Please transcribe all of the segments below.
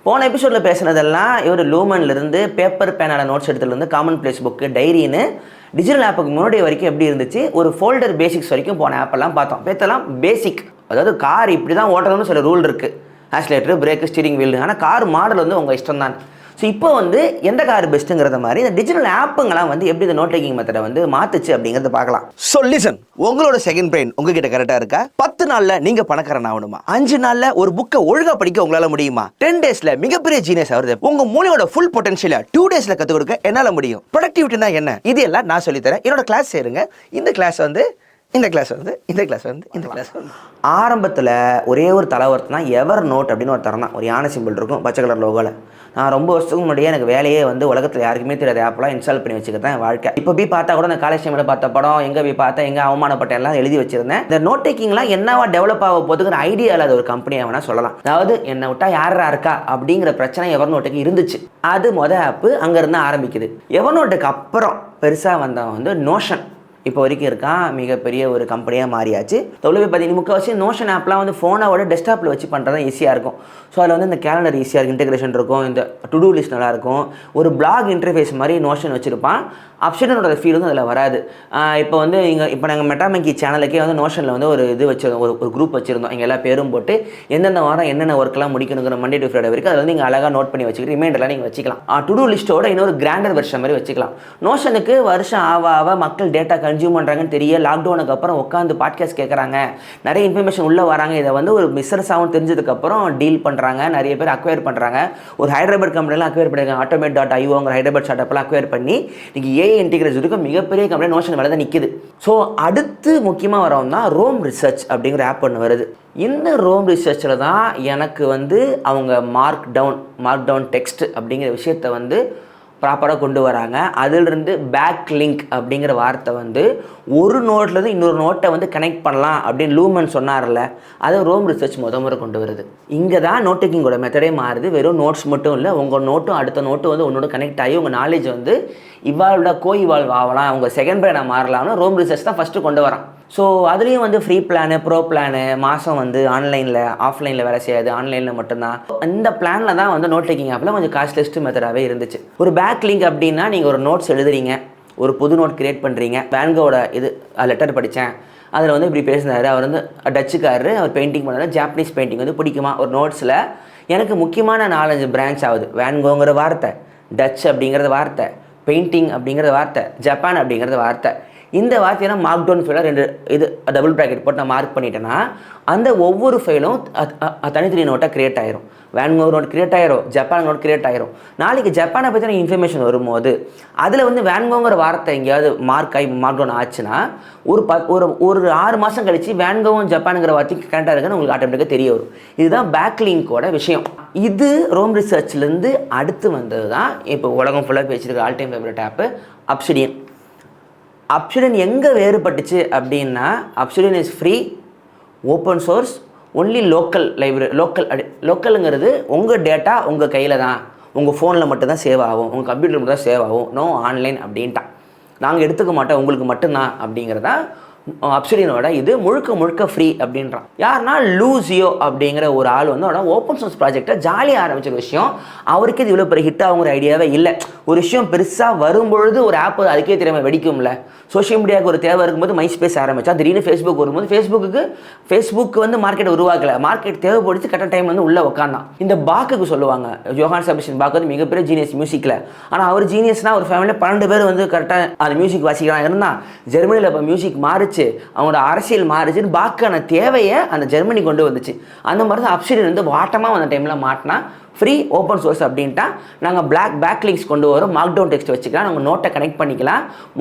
போன எபிசோடில் பேசுனதெல்லாம் இவர் லூமன்லேருந்து பேப்பர் பேனால நோட்ஸ் எடுத்துலேருந்து காமன் பிளேஸ் புக்கு டைரின்னு டிஜிட்டல் ஆப்புக்கு முன்னாடி வரைக்கும் எப்படி இருந்துச்சு, ஒரு ஃபோல்டர் பேசிக்ஸ் வரைக்கும் போன ஆப்பெல்லாம் பார்த்தோம். பேத்தெல்லாம் பேசிக், அதாவது கார் இப்படி தான் ஓட்டணும்னு சில ரூல் இருக்குது, ஆக்சிலேட்டர், பிரேக்கு, ஸ்டீரிங் வீல். ஆனால் கார் மாடல் வந்து உங்கள் இஷ்டம் தான். ஸோ இப்போ வந்து எந்த கார் பெஸ்ட்டுங்கிறத மாதிரி இந்த டிஜிட்டல் ஆப்புங்கெல்லாம் வந்து எப்படி இந்த நோட் டேக்கிங் மெத்தடை வந்து மாற்றுச்சு அப்படிங்கிறத பார்க்கலாம். ஸோ லிசன், உங்களோட செகண்ட் பிரெயின் உங்ககிட்ட கரெக்டாக இருக்கா? 10 நாளில் நீங்கள் பணக்காரன் ஆகணுமா? 5 நாளில் ஒரு புக்கை ஒழுங்காக படிக்க உங்களால் முடியுமா? 10 டேஸில் மிகப்பெரிய ஜீனியஸ் ஆகுது. உங்கள் மூளையோட ஃபுல் பொட்டன்ஷியலை 2 டேஸில் கற்றுக் கொடுக்க என்னால் முடியும். ப்ரொடக்டிவிட்டினா என்ன? இது எல்லாம் நான் சொல்லித்தரேன். என்னோட கிளாஸ் சேருங்க. இந்த கிளாஸ் வந்து ஆரம்பத்தில் ஒரே ஒரு தலைவர்த்து தான் எவர் நோட் அப்படின்னு ஒரு தரம் தான். ஒரு யானை சிம்பிள் இருக்கும் பச்சை கலர் லோகோவில். நான் ரொம்ப வருஷத்துக்கு முன்னாடியே எனக்கு வேலையே வந்து உலகத்தில் யாருக்குமே தெரியாத ஆப்பெல்லாம் இன்ஸ்டால் பண்ணி வச்சுக்கிட்டேன் என் வாழ்க்கை. இப்போ போய் பார்த்தா கூட அந்த காலேஜ் டைமில் பார்த்த படம், எங்கே போய் பார்த்தா எங்கே அவமானப்பட்ட எல்லாம் எழுதி வச்சிருந்தேன். இந்த நோட் டேக்கிங்லாம் என்னவா டெவலப் ஆக போதுங்கிற ஐடியா இல்லாத ஒரு கம்பெனியாக வேணால் சொல்லலாம். அதாவது என்னை விட்டா யாரா இருக்கா அப்படிங்கிற பிரச்சனை எவர் நோட்டுக்கு இருந்துச்சு. அது ஆப்பு அங்கேருந்து ஆரம்பிக்குது. எவர் நோட்டுக்கு அப்புறம் பெருசாக வந்தவன் வந்து நோஷன். இப்போ வரைக்கும் இருக்கான், மிகப்பெரிய ஒரு கம்பெனியாக மாறியாச்சு. தொழில் பார்த்தீங்கன்னா முக்கால்வாசி நோஷன் ஆப்லாம் வந்து ஃபோனோட டெஸ்க்டாப்பில் வச்சு பண்ணுறது ஈஸியாக இருக்கும். ஸோ அதில் வந்து இந்த கேலண்டர் ஈஸியாக இருக்கும், இன்டெகிரேஷன் இருக்கும், இந்த டு டூ லிஸ்ட் நல்லாயிருக்கும். ஒரு பிளாக் இன்டர்ஃபேஸ் மாதிரி நோஷன் வச்சுருப்பான். அப்ஷனோட ஃபீல் வந்து அதில் வராது. இப்போ வந்து இப்போ நாங்கள் மெட்டாமங்கி சேனலுக்கே வந்து நோஷனில் வந்து ஒரு இது வச்சுருந்தோம், ஒரு குரூப் வச்சுருந்தோம். எங்கள் எல்லா பேரும் போட்டு எந்தெந்த வாரம் என்னென்ன ஒர்க்கெலாம் முடிக்கணுங்கிற மண்டே டு ஃப்ரைடே வரைக்கும் அதை வந்து நீங்கள் அழகாக நோட் பண்ணி வச்சுக்கிட்டு ரிமைண்டர்லாம் நீங்கள் வச்சுக்கலாம். டு டூ லிஸ்ட்டோட இன்னொரு கிராண்டர் வெர்ஷன் மாதிரி வச்சுக்கலாம். நோஷனுக்கு வருஷம் ஆவ மக்கள் டேட்டா கன்சியூம் பண்ணுறாங்கன்னு தெரிய லாக்டவுனுக்கு அப்புறம் உட்காந்து பாட்காஸ்ட் கேட்குறாங்க, நிறைய இன்ஃபர்மேஷன் உள்ளே வராங்க. இதை வந்து ஒரு மிஸ்ஸர்ஸாகவும் தெரிஞ்சதுக்கப்புறம் டீல் பண்ணுறாங்க, நிறைய பேர் அக்வயர் பண்ணுறாங்க. ஒரு ஹைதராபாத் கம்பெனிலாம் அக்வயர் பண்ணியிருக்காங்க. ஆட்டோமேட்.ioங்கிற ஹைதராபாத் ஸ்டார்ட்அப்லாம் அக்வயர் பண்ணி இன்றைக்கி ஏஐ இன்டிகிரேஷன் இருக்கும் மிகப்பெரிய கம்பெனி நோஷன் மேலே தான் நிற்குது. ஸோ அடுத்து முக்கியமாக வரவும் தான் ரோம் ரிசர்ச் அப்படிங்கிற ஆப் ஒன்று வருது. இந்த ரோம் ரிசர்ச்சில் தான் எனக்கு வந்து அவங்க மார்க் டவுன் டெக்ஸ்ட் அப்படிங்கிற விஷயத்தை வந்து ப்ராப்பராக கொண்டு வராங்க. அதிலிருந்து பேக் லிங்க் அப்படிங்கிற வார்த்தை வந்து ஒரு நோட்லேருந்து இன்னொரு நோட்டை வந்து கனெக்ட் பண்ணலாம் அப்படின்னு லூமன் சொன்னார்ல, அதை ரோம் ரிசர்ச் முறை கொண்டு வருது. இங்கே தான் நோட் டேக்கிங்கோட மெத்தடே மாறுது. வெறும் நோட்ஸ் மட்டும் இல்லை, உங்கள் நோட்டும் அடுத்த நோட்டும் வந்து உன்னோட கனெக்ட் ஆகி உங்கள் நாலேஜ் வந்து இவால்வ் ஆகலாம், உங்கள் செகண்ட் பிரெயினாக மாறலாம்னு ரோம் ரிசர்ச் தான் ஃபஸ்ட்டு கொண்டு வரான். ஸோ அதுலேயும் வந்து ஃப்ரீ பிளானு, ப்ரோ பிளானு, மாதம் வந்து ஆன்லைனில் ஆஃப்லைனில் வேலை செய்யாது, ஆன்லைனில் மட்டும்தான். இந்த பிளானில் தான் வந்து நோட் டேக்கிங் ஆப்பில் கொஞ்சம் காஸ்ட்லிஸ்ட் மெத்தடாகவே இருந்துச்சு. ஒரு பேக் லிங்க் அப்படின்னா நீங்கள் ஒரு நோட்ஸ் எழுதுறீங்க, ஒரு புது நோட் கிரியேட் பண்ணுறீங்க. வேன்கோட இது லெட்டர் படித்தேன், அதில் வந்து இப்படி பேசினார். அவர் வந்து டச்சுக்காரரு, அவர் பெயிண்டிங் பண்ணார். ஜாப்பனீஸ் பெயிண்டிங் வந்து பிடிக்குமா? ஒரு நோட்ஸில் எனக்கு முக்கியமான 4-5 பிரான்ச் ஆகுது. வேன்கோங்கிற வார்த்தை, டச் அப்படிங்கிறது வார்த்தை, பெயிண்டிங் அப்படிங்கிறது வார்த்தை, ஜப்பான் அப்படிங்கிறது வார்த்தை. இந்த வார்த்தையெல்லாம் மார்க் டவுன் ஃபைலாக 2 இது டபுள் ப்ராக்கெட் போட்டு நான் மார்க் பண்ணிட்டேன்னா அந்த ஒவ்வொரு ஃபைலும் தனித்தனி நோட்டாக க்ரியேட் ஆயிரும். வேன்கோ நோட் க்ரியேட் ஆயிரும், ஜப்பான் நோட் க்ரியேட் ஆயிரும். நாளைக்கு ஜப்பானை பற்றின இன்ஃபர்மேஷன் வரும்போது அதில் வந்து வேன்கோங்கிற வார்த்தை எங்கேயாவது மார்க் டவுன் ஆச்சுன்னா ஒரு 6 மாதம் கழித்து வேன்கோவும் ஜப்பானுங்கிற வார்த்தைக்கு கரெக்டாக இருக்குன்னு உங்களுக்கு ஆட்டோமேட்டிக்காக தெரிய வரும். இதுதான் பேக் லிங்கோட விஷயம். இது ரோம் ரிசர்ச்லேருந்து அடுத்து வந்தது தான் இப்போ உலகம் ஃபுல்லாக பேசியிருக்க all time favourite app Obsidian. Obsidian எங்கே வேறுபட்டுச்சு அப்படின்னா, Obsidian is free, open source, only local library. லோக்கலுங்கிறது உங்கள் டேட்டா உங்கள் கையில் தான், உங்கள் ஃபோனில் மட்டும்தான் சேவ் ஆகும், உங்கள் கம்ப்யூட்டர் மட்டும் தான் சேவ் ஆகும், நோ ஆன்லைன் அப்படின்ட்டான். நாங்கள் எடுத்துக்க மாட்டோம், உங்களுக்கு மட்டும்தான் அப்படிங்கிறதா அப்சிடியனோட இது முழுக்க ஃப்ரீ அப்படின்றான். யாருன்னா லூசியோ அப்படிங்கிற ஒரு ஆள் வந்து அவனோட ஓப்பன் சோர்ஸ் ப்ராஜெக்டை ஜாலியாக ஆரம்பிச்ச விஷயம். அவருக்கு இது இவ்வளோ பெரிய ஹிட் ஆகுங்கிற ஐடியாவே இல்லை. ஒரு விஷயம் பெருசாக வரும்பொழுது ஒரு ஆப் அதுக்கே தெரியாமல் வெடிக்கும்ல. சோஷியல் மீடியாவுக்கு ஒரு தேவை இருக்கும்போது மைஸ்பேஸ் ஆரம்பித்தா, திடீர்னு ஃபேஸ்புக் வரும்போது ஃபேஸ்புக் வந்து மார்க்கெட் உருவாக்கலை, மார்க்கெட் தேவைப்படுத்தி கரெக்டாக டைம் வந்து உள்ளே உட்காந்தான். இந்த பாக்குக்கு சொல்லுவாங்க, ஜோஹான் செபஸ்டியன் பாக் வந்து மிகப்பெரிய ஜீனியஸ் மியூசிக்கில். ஆனால் அவர் ஜீனியஸ்னால் ஒரு ஃபேமிலியில் 12 பேர் வந்து கரெக்டாக அந்த மியூசிக் வாசிக்கலாம் இருந்தால். ஜெர்மனியில் இப்போ மியூசிக் மாறிச்சு, அவங்களோட அரசியல் மாறிச்சுன்னு பாக்கான தேவையை அந்த ஜெர்மனி கொண்டு வந்துச்சு. அந்த மாதிரி தான் அப்சிடியன் வந்து வாட்டமாக அந்த டைமில் மாட்டினா ஃப்ரீ ஓப்பன் சோர்ஸ் அப்படின்ட்டா நாங்கள் பேக் லிங்க்ஸ் கொண்டு வரோம், மார்க் டவுன் டெக்ஸ்ட் வச்சுக்கலாம், நம்ம நோட்டை கனெக்ட் பண்ணிக்கலாம்.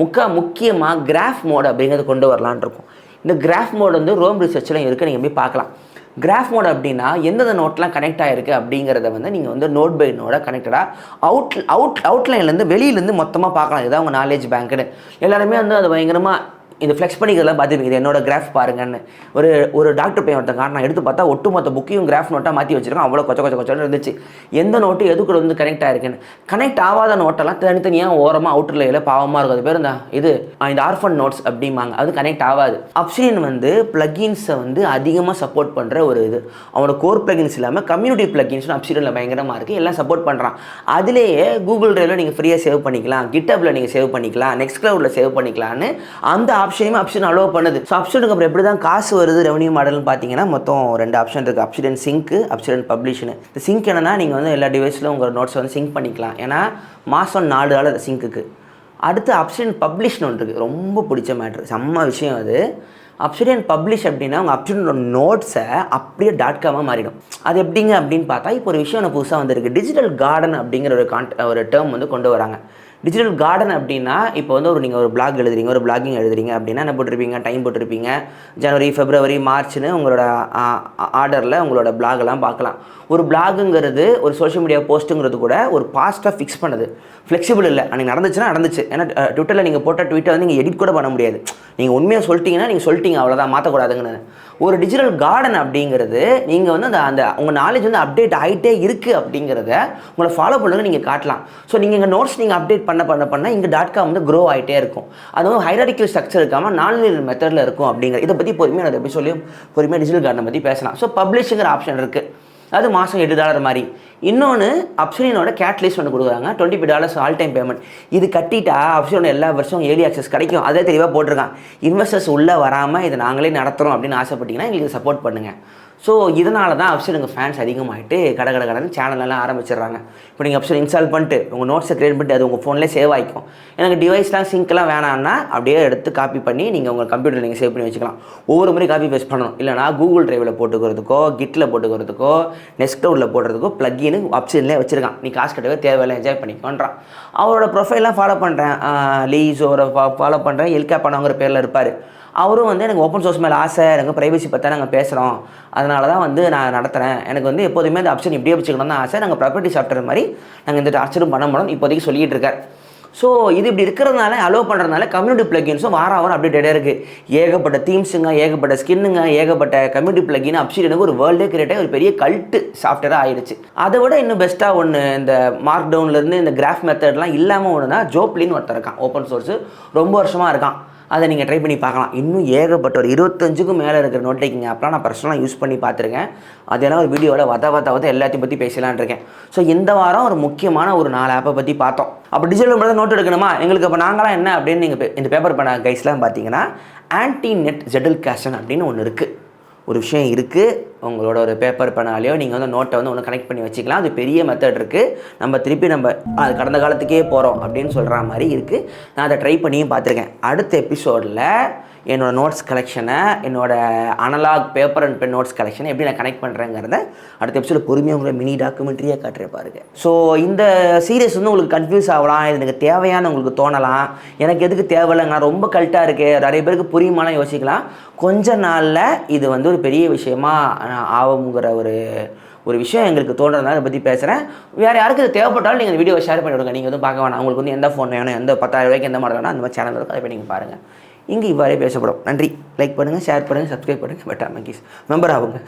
முக்கியமாக கிராஃப் மோட் அப்படிங்கிறது கொண்டு வரலான் இருக்கும். இந்த கிராஃப் மோட் வந்து ரோம் ரிசர்ச்சில் இருக்குது, நீங்கள் போய் பார்க்கலாம். கிராஃப் மோட் அப்படின்னா எந்தெந்த நோட்லாம் கனெக்ட் ஆகிருக்கு அப்படிங்கிறத வந்து நீங்கள் வந்து நோட் பை நோட கனெக்டடாக அவுட்லைன்லேருந்து வெளியிலேருந்து மொத்தமாக பார்க்கலாம். இதுதான் உங்கள் நாலேஜ் பேங்க்குன்னு எல்லாருமே வந்து அது பயங்கரமாக இந்த ஃப்ளெக்ஸ் பண்ணிக்கிறதெல்லாம் பார்த்துருப்பீங்க, இது என்னோட கிராஃப் பாருங்கன்னு. ஒரு டாக்டர் பையன் ஒருத்தன் நான் எடுத்து பார்த்தா ஒட்டுமொத்த புக்கையும் கிராஃப் நோட்டாக மாற்றி வச்சிருக்கோம். அவ்வளோ கொச்சன்னு இருந்துச்சு. எந்த நோட்டு எதுக்கு வந்து கனெக்ட் ஆகிருக்குன்னு. கனெக்ட் ஆகாத நோட்டெல்லாம் தனித்தனியாக ஓரமாக அவுட்டர் லேயரில் பாவமாக இருக்கும். அது பேர் இந்த ஆர்ஃபன் நோட்ஸ் அப்படிம்பாங்க. அது கனெக்ட் ஆகாது. அப்சிடியன் வந்து பிளகின்ஸை வந்து அதிகமாக சப்போர்ட் பண்ணுற ஒரு இது. அவனோட கோர் பிளகின்ஸ் இல்லாமல் கம்யூனிட்டி பிளகின்ஸ்னு அப்சிடியனில் பயங்கரமாக இருக்குது. எல்லாம் சப்போர்ட் பண்ணுறான். அதிலேயே கூகுள் டிரைவில் நீங்கள் ஃப்ரீயாக சேவ் பண்ணிக்கலாம், கிட்டப்பில் நீங்கள் சேவ் பண்ணிக்கலாம், நெக்ஸ்ட் கிளவுடில் சேவ் பண்ணிக்கலான்னு அந்த ஆப்ஷனையும் அப்சிடியன் அலோவ் பண்ணுது. ஸோ அப்சிடியனுக்கு அப்புறம் எப்படி தான் காசு வருது ரெவன்யூ மாடல்னு பார்த்தீங்கன்னா மொத்தம் 2 ஆப்ஷன் இருக்குது. அப்சிடியன் சிங்க்கு, அப்சிடியன் பப்ளிஷ்னு. இந்த சிங்க் என்னன்னா நீங்கள் வந்து எல்லா டிவைஸில் உங்கள் நோட்ஸை வந்து சிங்க் பண்ணிக்கலாம். ஏன்னா மாதம் $4 சிங்க்குக்கு. அடுத்து அப்சிடியன் பப்ளிஷ்னு ஒன்று இருக்குது. ரொம்ப பிடிச்ச மேட்ரு, செம்ம விஷயம் அது. அப்சிடியன் பப்ளிஷ் அப்படின்னா உங்கள் அப்சிடியனோட நோட்ஸை அப்படியே .com மாறிடும். அது எப்படிங்க அப்படின்னு பார்த்தா இப்போ ஒரு விஷயம் எனக்கு புதுசாக வந்திருக்கு. டிஜிட்டல் கார்டன் அப்படிங்கிற ஒரு டேர்ம் வந்து கொண்டு வராங்க. டிஜிட்டல் கார்டன் அப்படின்னா இப்போ வந்து நீங்கள் ஒரு பிளாக் எழுதுறீங்க, ஒரு பிளாகிங் எழுதுறீங்க அப்படின்னா என்ன போட்டிருப்பீங்க, டைம் போட்டிருப்பீங்க, ஜனவரி, ஃபெப்ரவரி, மார்ச்னு உங்களோட ஆர்டரில் உங்களோட பிளாகெல்லாம் பார்க்கலாம். ஒரு பிளாகுங்கிறது ஒரு சோஷியல் மீடியா போஸ்ட்டுங்கிறது கூட ஒரு பாஸ்ட்டாக ஃபிக்ஸ் பண்ணுது, ஃப்ளெக்சிபிள் இல்லை. அன்றைக்கி நடந்துச்சுன்னா நடந்துச்சு. ஏன்னா ட்விட்டரில் நீங்கள் போட்ட ட்வீட்டை வந்து நீங்கள் எடிட் கூட பண்ண முடியாது. நீங்கள் உண்மையாக சொல்லிட்டீங்கன்னா நீங்கள் சொல்லிட்டீங்க, அவ்வளோதான், மாற்றக்கூடாதுங்கன்னு. ஒரு டிஜிட்டல் கார்டன் அப்படிங்கிறது நீங்கள் வந்து அந்த உங்கள் நாலேஜ் வந்து அப்டேட் ஆகிட்டே இருக்குது அப்படிங்கிறத உங்களை ஃபாலோ பண்ணுங்க நீங்கள் காட்டலாம். ஸோ நீங்கள் எங்கள் நோட்ஸ் நீங்கள் அப்டேட் பண்ண இங்கே .com வந்து க்ரோ ஆகிட்டே இருக்கும். அது வந்து ஹைரார்க்கிக்கல் ஸ்ட்ரக்சர் இருக்காமல் நான்லீனியர் மெத்தடில் இருக்கும் அப்படிங்கிற இதை பற்றி பொறுமையாக அதை எப்படி சொல்லி பொறுமையாக டிஜிட்டல் கார்டனை பற்றி பேசலாம். ஸோ பப்ளிஷுங்கிற ஆப்ஷன் இருக்குது. அது மாதம் $8 மாதிரி. இன்னொன்று அப்சிடியனோட கேட்லிஸ்ட் ஒன்று கொடுக்குறாங்க, $25 ஆல் டைம் பேமெண்ட். இது கட்டிட்டா அப்சிடியனோட எல்லா வருஷம் ஏர்லி ஆக்சஸ் கிடைக்கும். அதே தெளிவாக போட்டிருக்கான். இன்வெஸ்டர்ஸ் உள்ளே வராமல் இதை நாங்களே நடத்துகிறோம் அப்படின்னு ஆசைப்பட்டீங்கன்னா எங்களுக்கு சப்போர்ட் பண்ணுங்கள். ஸோ இதனால தான் அப்சிடியனுக்கு ஃபேன்ஸ் அதிகமாகிட்டு கடை சேனலெல்லாம் ஆரம்பிச்சிடுறாங்க. இப்போ நீங்கள் அப்சிடியன் இன்ஸ்டால் பண்ணிட்டு உங்கள் நோட்ஸை க்ரியேட் பண்ணிட்டு அது உங்கள் ஃபோன்லேயே சேவ் ஆகிக்கும். எனக்கு டிவைஸ்லாம் சிங்க்லாம் வேணான்னா அப்படியே எடுத்து காப்பி பண்ணி நீங்கள் உங்கள் கம்ப்யூட்டரில் நீங்கள் சேவ் பண்ணி வச்சுக்கலாம். ஒவ்வொரு முறை காப்பி பேஸ்ட் பண்ணணும். இல்லைனா கூகுள் டிரைவில் போட்டுக்கிறதுக்கோ, கிட்டில் போட்டுக்கிறதுக்கோ, நெக்ஸ்ட் கிளவுடில் போடுறதுக்கோ ப்ளக்கின்னு அப்சிடியன்லேயே வச்சுருக்கான். நீ காசு கட்டவே தேவையில்லை, என்ஜாய் பண்ணிக்கோன்றான். அவரோட ப்ரொஃபைலாம் ஃபாலோ பண்ணுறேன், லீஸோட ஃபாலோ பண்ணுறேன், எல்கே பண்ணவங்கிற பேரில் இருப்பார். அவரும் வந்து எனக்கு ஓப்பன் சோர்ஸ் மேலே ஆசை, எனக்கு ப்ரைவசி பற்றி நாங்கள் பேசுகிறோம், அதனால தான் வந்து நான் நடத்துகிறேன், எனக்கு வந்து எப்போதுமே இந்த ஆப்ஷன் இப்படியே வச்சுக்கணும் தான் ஆசை, நாங்கள் ப்ராப்பர்ட்டி சாஃப்ட்வேர் மாதிரி நாங்கள் இந்த டார்ச்சரும் பண்ண முடியும் இப்போதைக்கு சொல்லிகிட்டு இருக்கார். ஸோ இது இப்படி இருக்கிறதுனால அலோவ் பண்ணுறதுனால கம்யூனிட்டி ப்ளகின்ஸும் வாரம் அப்டேட்டடாக இருக்குது. ஏகப்பட்ட தீம்ஸுங்க, ஏகப்பட்ட ஸ்கின்னுங்க, ஏகப்பட்ட கம்யூனிட்டி ப்ளகின் அப்சிடியனுக்கு ஒரு வேர்ல்டே கிரியேட் ஆகி ஒரு பெரிய கல்ட்டு சாஃப்ட்வேராக ஆயிடுச்சு. அதை விட இன்னும் பெஸ்ட்டாக ஒன்று, இந்த மார்க் டவுன்லேருந்து இந்த கிராஃப் மெத்தட்லாம் இல்லாமல் ஒன்று தான் ஜோப்லின்னு ஒருத்தர் இருக்கான். ஓப்பன் சோர்ஸு ரொம்ப வருஷமாக இருக்கான். அதை நீங்கள் ட்ரை பண்ணி பார்க்கலாம். இன்னும் ஏகப்பட்ட ஒரு 25க்கும் மேலே இருக்கிற நோட் டேக்கிங் ஆப்லாம் நான் பர்சனலாக யூஸ் பண்ணி பார்த்துருக்கேன். அதெல்லாம் ஒரு வீடியோவில் வத எல்லாத்தையும் பற்றி பேசலான் இருக்கேன். ஸோ இந்த வாரம் ஒரு முக்கியமான ஒரு 4 ஆப்பை பற்றி பார்த்தோம். அப்போ டிஜிட்டல் மட்டும் நோட் எடுக்கணுமா, எங்களுக்கு அப்போ நாங்களாம் என்ன அப்படின்னு நீங்கள் இந்த பேப்பர் பண்ண கைஸ்லாம் பார்த்தீங்கன்னா ஆன்டி நெட் ஜெடல் கேஷன் அப்படின்னு ஒன்று இருக்குது. ஒரு விஷயம் இருக்குது, உங்களோட ஒரு பேப்பர் பண்ணாலையோ நீங்கள் வந்து நோட்டை வந்து ஒன்று கனெக்ட் பண்ணி வச்சுக்கலாம். அது பெரிய மெத்தட் இருக்குது. நம்ம திருப்பி அது கடந்த காலத்துக்கே போகிறோம் அப்படின்னு சொல்கிற மாதிரி இருக்குது. நான் அதை ட்ரை பண்ணியும் பார்த்துருக்கேன். அடுத்த எபிசோடில் என்னோடய நோட்ஸ் கலெக்ஷனை, என்னோடய analogue paper and pen notes கலெக்ஷனை எப்படி நான் கனெக்ட் பண்ணுறேங்கிறத அடுத்த எபிசோட பொறுமையாக உங்களை மினி டாக்குமெண்ட்ரியாக காட்டுறேன் பாருங்க. ஸோ இந்த சீரியஸ் வந்து உங்களுக்கு கன்ஃபியூஸ் ஆகலாம், இது எனக்கு தேவையான உங்களுக்கு தோணலாம், எனக்கு எதுக்கு தேவையில்லைங்க, நான் ரொம்ப கல்ட்டாக இருக்குது, நிறைய பேருக்கு புரியுமாலாம் யோசிக்கலாம். கொஞ்ச நாளில் இது வந்து ஒரு பெரிய விஷயமா ஆகுங்கிற ஒரு விஷயம் எங்களுக்கு தோன்றதுனால அதை பற்றி பேசுகிறேன். வேறு யாருக்கு இது தேவைப்பட்டாலும் நீங்கள் இந்த வீடியோவை ஷேர் பண்ணி விடுங்க. நீங்கள் வந்து பார்க்க வேணாம், உங்களுக்கு வந்து எந்த ஃபோன் வேணும், எந்த 10,000 ரூபாய்க்கு எந்த மாடல் வேணும், அந்த மாதிரி சேனல் இருக்கும், அதை போய் நீங்கள் பாருங்கள். இங்கே இவ்வாறே பேசப்படும். நன்றி. லைக் பண்ணுங்கள், ஷேர் பண்ணுங்கள், சப்ஸ்கிரைப் பண்ணுங்கள், பெட்டா மங்கீஸ் மெம்பர் ஆகுங்க.